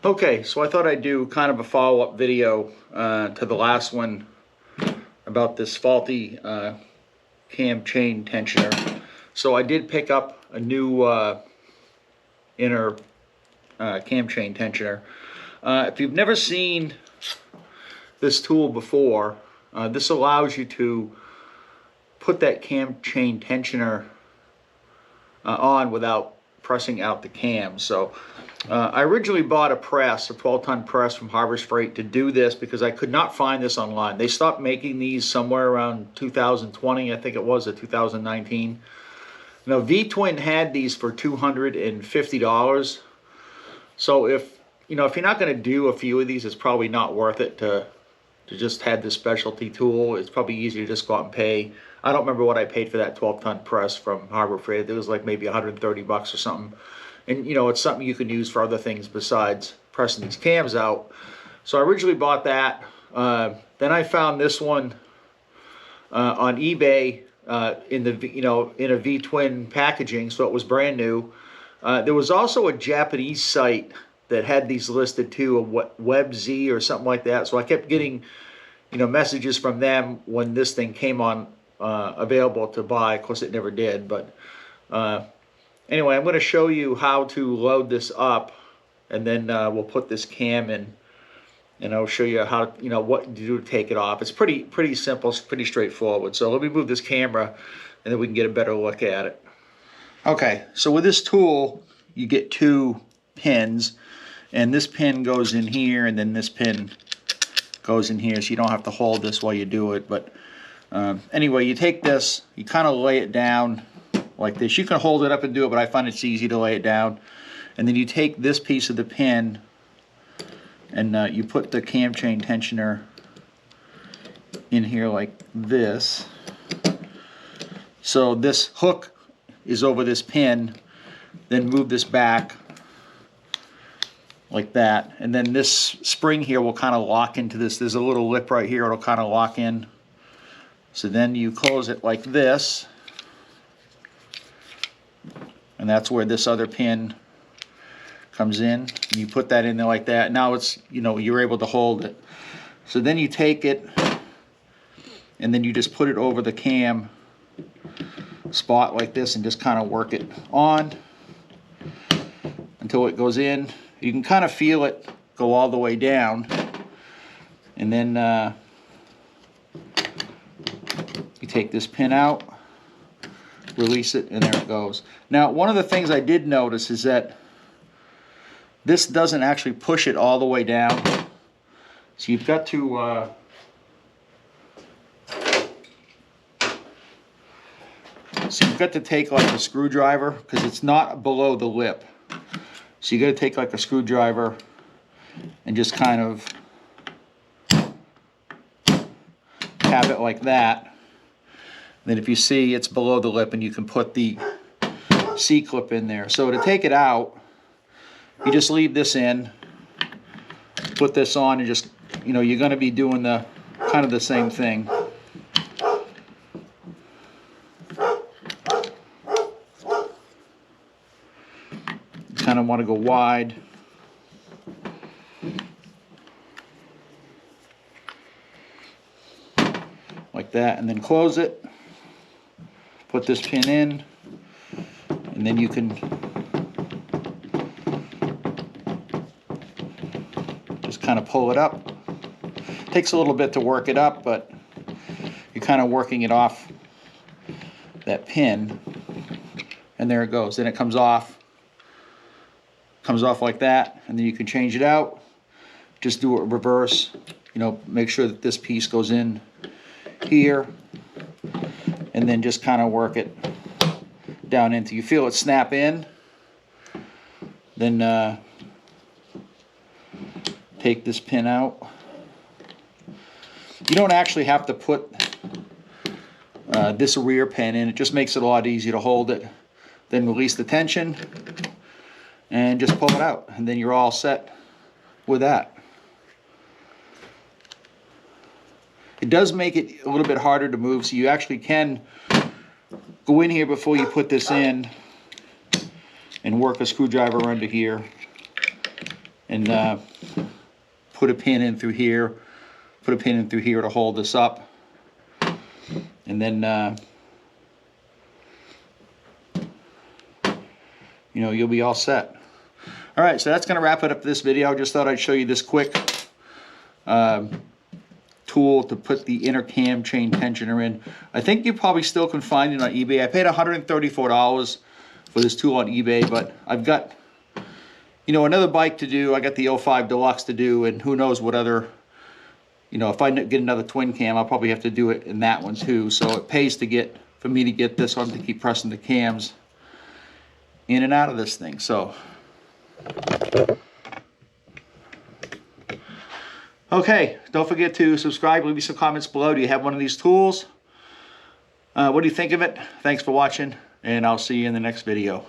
Okay, so I thought I'd do kind of a follow-up video to the last one about this faulty cam chain tensioner. So I did pick up a new inner cam chain tensioner. If you've never seen this tool before, this allows you to put that cam chain tensioner on without pressing out the cam. So I originally bought a press, a 12-ton press from Harvest Freight to do this because I could not find this online. They stopped making these somewhere around 2020, I think it was, or 2019. Now V-Twin had these for $250. So if you're not going to do a few of these, it's probably not worth it to just have this specialty tool. It's probably easier to just go out and pay. I don't remember what I paid for that 12-ton press from Harvest Freight. It was like maybe 130 bucks or something. And it's something you can use for other things besides pressing these cams out. So I originally bought that. Then I found this one on eBay in a V-Twin packaging, so it was brand new. There was also a Japanese site that had these listed too, a WebZ or something like that. So I kept getting messages from them when this thing came on available to buy. Of course, it never did, but anyway, I'm going to show you how to load this up, and then we'll put this cam in, and I'll show you how what to do to take it off. It's pretty simple, it's pretty straightforward. So let me move this camera, and then we can get a better look at it. Okay, so with this tool, you get two pins, and this pin goes in here, and then this pin goes in here, so you don't have to hold this while you do it. But anyway, you take this, you kind of lay it down like this. You can hold it up and do it, but I find it's easy to lay it down. And then you take this piece of the pin, and you put the cam chain tensioner in here like this. So this hook is over this pin. Then move this back like that, and then this spring here will kind of lock into this. There's a little lip right here, it'll kind of lock in. So then you close it like this, and that's where this other pin comes in. And you put that in there like that. Now it's, you're able to hold it. So then you take it, and then you just put it over the cam spot like this, and just kind of work it on until it goes in. You can kind of feel it go all the way down, and then you take this pin out, release it, and there it goes. Now, one of the things I did notice is that this doesn't actually push it all the way down. So you've got to take like a screwdriver, because it's not below the lip. So you got to take like a screwdriver and just kind of have it like that. And then if you see, it's below the lip, and you can put the C-clip in there. So to take it out, you just leave this in, put this on, and just, you're going to be doing the kind of the same thing. Kind of want to go wide. Like that, and then close it. Put this pin in, and then you can just kind of pull it up. Takes a little bit to work it up, but you're kind of working it off that pin, and there it goes. Then it comes off like that, and then you can change it out. Just do it reverse, make sure that this piece goes in here, and then just kind of work it down into, you feel it snap in. Then take this pin out. You don't actually have to put this rear pin in, it just makes it a lot easier to hold it. Then release the tension and just pull it out, and then you're all set with that. It does make it a little bit harder to move, so you actually can go in here before you put this in and work a screwdriver under here and put a pin in through here, put a pin in through here to hold this up, and then you know, you'll be all set. All right, so that's going to wrap it up for this video. I just thought I'd show you this quick tool to put the inner cam chain tensioner in. I think you probably still can find it on eBay. I paid $134 for this tool on eBay, but I've got, you know, another bike to do. I got the 05 Deluxe to do, and who knows what other, you know, if I get another twin cam, I'll probably have to do it in that one too. So it pays to get, for me to get this one to keep pressing the cams in and out of this thing. So okay, don't forget to subscribe, leave me some comments below. Do you have one of these tools? What do you think of it? Thanks for watching, and I'll see you in the next video.